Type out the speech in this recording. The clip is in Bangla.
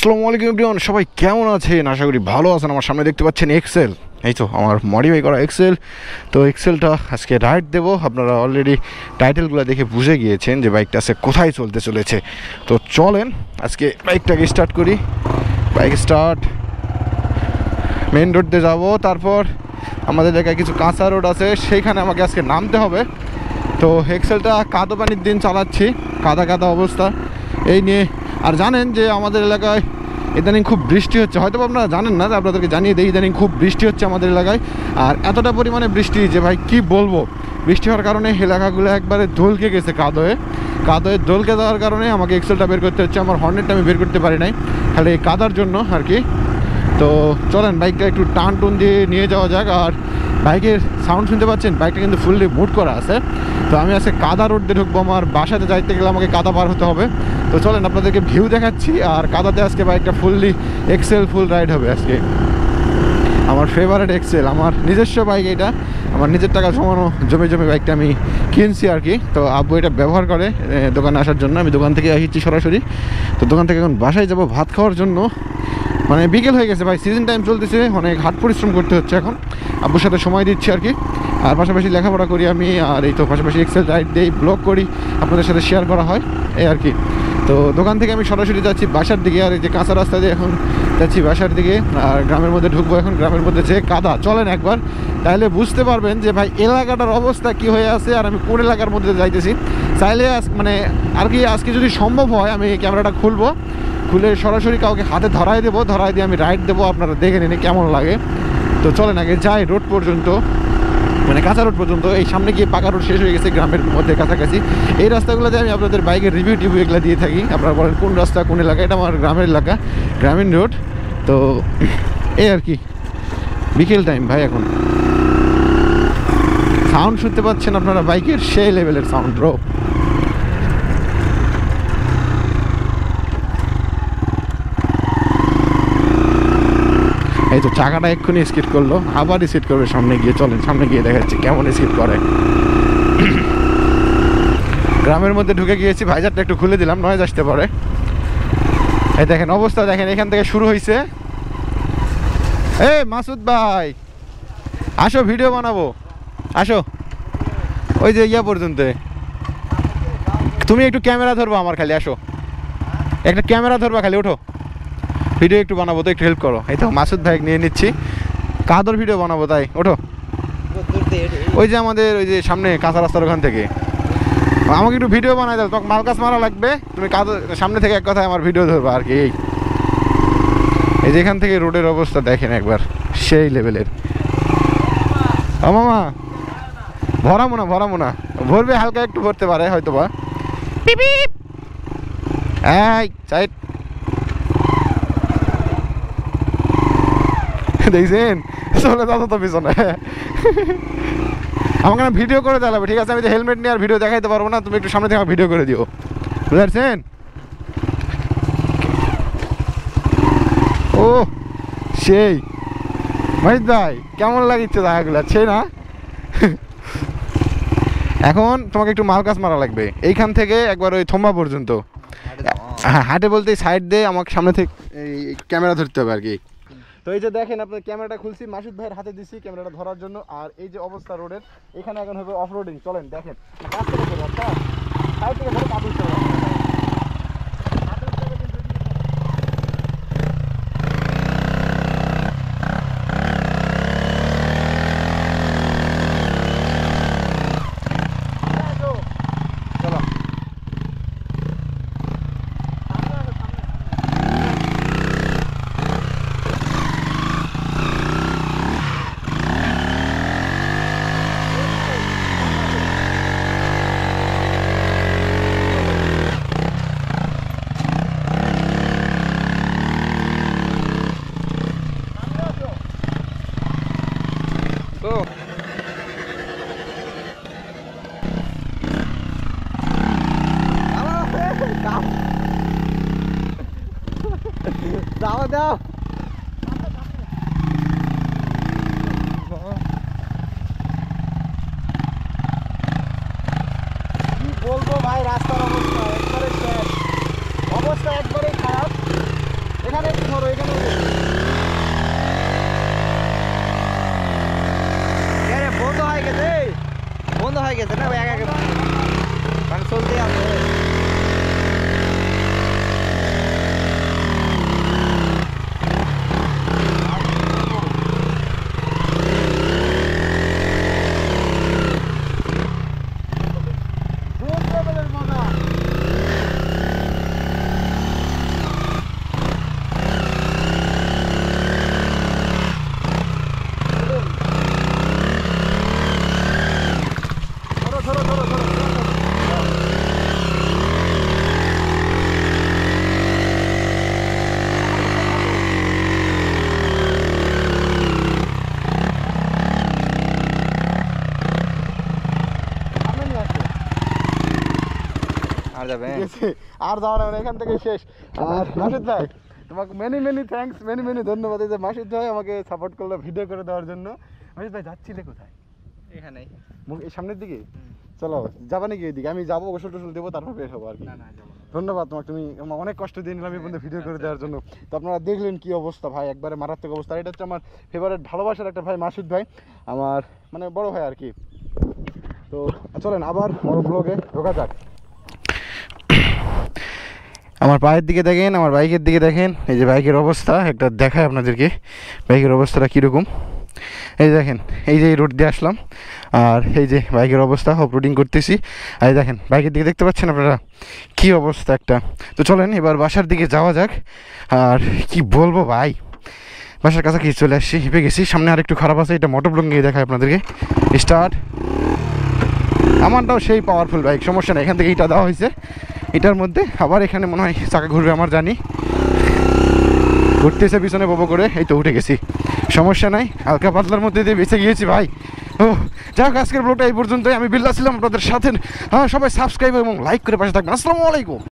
আসসালামু আলাইকুম এভরিওয়ান, সবাই কেমন আছেন? আশা করি ভালো আছেন। আমার সামনে দেখতে পাচ্ছেন এক্সেল, এই তো আমার মডিফাই করা এক্সেল। তো এক্সেলটা আজকে রাইড দেবো। আপনারা অলরেডি টাইটেলগুলো দেখে বুঝে গিয়েছেন যে বাইকটা আজকে কোথায় চলতে চলেছে। তো চলেন আজকে বাইকটাকে স্টার্ট করি। বাইক স্টার্ট, মেন রোড দিয়ে যাবো, তারপর আমাদের এলাকায় কিছু কাঁচা রোড আছে, সেইখানে আমাকে আজকে নামতে হবে। তো এক্সেলটা কাদো পানির দিন চালাচ্ছি, কাদা কাদা অবস্থা এই নিয়ে। আর জানেন যে আমাদের এলাকায় ইদানিং খুব বৃষ্টি হচ্ছে, হয়তো আপনারা জানেন না, আপনাদেরকে জানিয়ে দিই ইদানিং খুব বৃষ্টি হচ্ছে আমাদের এলাকায়। আর এতটা পরিমাণে বৃষ্টি যে ভাই কি বলবো, বৃষ্টি হওয়ার কারণে এলাকাগুলো একবারে দোলকে গেছে, কাদোয়ে দোলকে দেওয়ার কারণে আমাকে এক্সেলটা বের করতে হচ্ছে। আমার হর্নেটটা আমি বের করতে পারি নাই, খালি এই কাদার জন্য আর কি। তো চলেন বাইকটা একটু টান টুন দিয়ে নিয়ে যাওয়া যাক। আর বাইকের সাউন্ড শুনতে পাচ্ছেন, বাইকটা কিন্তু ফুললি মুড করা আছে। তো আমি আজকে কাদা রোড দিয়ে ঢুকবো, আমার বাসাতে যাইতে গেলে আমাকে কাদা পার হতে হবে। তো চলেন আপনাদেরকে ভিউ দেখাচ্ছি। আর কাদাতে আজকে বাইকটা ফুললি এক্সেল ফুল রাইড হবে আজকে। আমার ফেভারিট এক্সেল, আমার নিজস্ব বাইক এটা, আমার নিজের টাকা জমে বাইকটা আমি কিনছি আর কি। তো আব্বু এটা ব্যবহার করে দোকানে আসার জন্য। আমি দোকান থেকে আসছি সরাসরি। তো দোকান থেকে এখন বাসায় যাব ভাত খাওয়ার জন্য। মানে বিকেল হয়ে গেছে ভাই, সিজন টাইম চলতেছে, অনেক হাট পরিশ্রম করতে হচ্ছে এখন। আব্বুর সাথে সময় দিচ্ছি আর কি। আর পাশাপাশি লেখাপড়া করি আমি, আর এই তো পাশাপাশি এক্সেল রাইড দিই, ব্লগ করি, আপনাদের সাথে শেয়ার করা হয় এই আর কি। তো দোকান থেকে আমি সরাসরি যাচ্ছি বাসার দিকে। আর এই যে কাঁচা রাস্তা দিয়ে এখন যাচ্ছি বাসার দিকে। আর গ্রামের মধ্যে ঢুকবো এখন। গ্রামের মধ্যে যে কাদা, চলেন একবার, তাহলে বুঝতে পারবেন যে ভাই এলাকাটার অবস্থা কি হয়ে আছে আর আমি কোন এলাকার মধ্যে যাইতেছি। চাইলে মানে আর কি আজকে যদি সম্ভব হয় আমি ক্যামেরাটা খুলে সরাসরি কাউকে হাতে ধরাই দিয়ে আমি রাইড দেবো, আপনারা দেখে নিন কেমন লাগে। তো চলেন আগে যাই রোড পর্যন্ত, মানে কাঁচা রোড পর্যন্ত। এই সামনে গিয়ে পাকা রোড শেষ হয়ে গেছে গ্রামের মধ্যে কাছাকাছি। এই রাস্তাগুলোতে আমি আপনাদের বাইকের রিভিউ এগুলো দিয়ে থাকি। আপনারা বলেন কোন রাস্তা কোন এলাকা, এটা আমার গ্রামের এলাকা, গ্রামীণ রোড। তো এই আর কি, বিকেল টাইম ভাই। এখন সাউন্ড শুনতে পাচ্ছেন আপনারা বাইকের, সেই লেভেলের সাউন্ড ব্রো। এই তো চাকাটা এক্ষুনি স্কিড করলো, আবার স্কিড করবে সামনে গিয়ে। চলেন সামনে গিয়ে দেখাচ্ছি কেমন স্কিড করে। গ্রামের মধ্যে ঢুকে গিয়েছি, ভাইজারটা একটু খুলে দিলাম, নয়েজ আসতে পারে। এই দেখেন অবস্থা, দেখেন এখান থেকে শুরু হয়েছে। এই মাসুদ ভাই আসো, ভিডিও বানাবো, আসো ওই যে ইয়া পর্যন্ত। তুমি একটু ক্যামেরা ধরবা আমার, খালি আসো, একটা ক্যামেরা ধরবা খালি, ওঠো, ভিডিও একটু বানাবো, তো একটু হেল্প করো। এই তো মাসুদ ভাই নিয়ে নিচ্ছি, কাদর ভিডিও বানাবো, তাই ওঠো। ওই যে আমাদের ওই যে সামনে কাঁচা রাস্তার ওখান থেকে আমাকে একটু ভিডিও বানাই দাও, তোমাকে মালকাস মারা লাগবে, তুমি কাদর সামনে থেকে এক কথায় আমার ভিডিও ধরবা আর কি। এই যে এখান থেকে রোডের অবস্থা দেখেন একবার, সেই লেভেলের। ও মামা ভরামো না ভরবে, হালকা একটু ভরতে পারে হয়তো বা। এই সাইড দেখছেন, চলে যাবো তো পিছনে। আমাকে না ভিডিও করে দেখাবে, ঠিক আছে? আমি তো হেলমেট নিয়ে আর ভিডিও দেখাইতে পারবো না, তুমি একটু সামনে থেকে ভিডিও করে দিও, বুঝতে পারছেন? ও সেই মহিত ভাই, কেমন লাগিচ্ছে জায়গাগুলো, সেই না? এখন তোমাকে একটু মালকাস মারা লাগবে, এইখান থেকে একবার ওই থম্বা পর্যন্ত। হ্যাঁ হাঁটে বলতে সাইড দিয়ে আমাকে সামনে থেকে এই ক্যামেরা ধরতে হবে আর কি। তো এই যে দেখেন আপনার ক্যামেরাটা খুলছি, মাসুদ ভাইয়ের হাতে দিচ্ছি ক্যামেরাটা ধরার জন্য। আর এই যে অবস্থা রোডের, এখানে এখন হবে অফ রোডিং। চলেন দেখেন, দাও কি বলবো ভাই, রাস্তার অবস্থা একবারে শেষ, অবস্থা একবারেই খারাপ। এখানে একটু ধরো, এখানে বন্ধ হয়ে গেছে, বন্ধ হয়ে গেছে না এক এক মানে চলতে আছে। আর যাবে আর যাওয়া না, এখান থেকে শেষ। আর মাসুদ ভাই তোমাকে মেনি থ্যাঙ্কস, মেনি ধন্যবাদ এই যে মাসুদ ভাই আমাকে সাপোর্ট করলো ভিডিও করে দেওয়ার জন্য। মাসুদ ভাই যাচ্ছিলে কোথায়? এখানেই এই সামনের দিকে। চলো যাবা নাকি ওইদিকে? আমি যাবো, গোসল টোসল দেবো, তারপর বের হবো আর কি। ধন্যবাদ তোমাকে, তুমি অনেক কষ্ট দিয়ে নিলাম এই পর্যন্ত ভিডিও করে দেওয়ার জন্য। তো আপনারা দেখলেন কি অবস্থা ভাই, একবারে মারাত্মক অবস্থা। এটা হচ্ছে আমার ফেভারিট ভালোবাসার একটা ভাই মাসুদ ভাই, আমার মানে বড় ভাই আর কি। তো চলেন আবার বড় ব্লগে ঢোকা যাক। আমার পায়ের দিকে দেখেন, আমার বাইকের দিকে দেখেন, এই যে বাইকের অবস্থা একটা দেখায় আপনাদেরকে, বাইকের অবস্থাটা কীরকম। এই দেখেন, এই যে এই রোড দিয়ে আসলাম, আর এই যে বাইকের অবস্থা, অফ রোডিং করতেছি। আর এই দেখেন বাইকের দিকে দেখতে পাচ্ছেন আপনারা কী অবস্থা একটা। তো চলেন এবার বাসার দিকে যাওয়া যাক। আর কি বলবো ভাই, বাসার কাছাকাছি চলে আসছি, হিপে গেছি। সামনে আর একটু খারাপ আছে, এটা মোটর ব্লগ নিয়ে দেখায় আপনাদেরকে। স্টার্ট, আমারটাও সেই পাওয়ারফুল বাইক, সমস্যা নেই। এখান থেকে এটা দেওয়া হয়েছে, এটার মধ্যে আবার এখানে মনে হয় চাকা ঘুরবে আমার জানি, ঘুরতেছে পিছনে ববো করে। এই তো উঠে গেছি, সমস্যা নাই, হালকা পাতলার মধ্যে দিয়ে বেঁচে গিয়েছি ভাই। ও যাক, আজকের ব্লগটা এই পর্যন্তই। আমি বিল্লাহ ছিলাম আপনাদের সাথে। হ্যাঁ, সবাই সাবস্ক্রাইব এবং লাইক করে পাশে থাকবেন। আসসালামু আলাইকুম।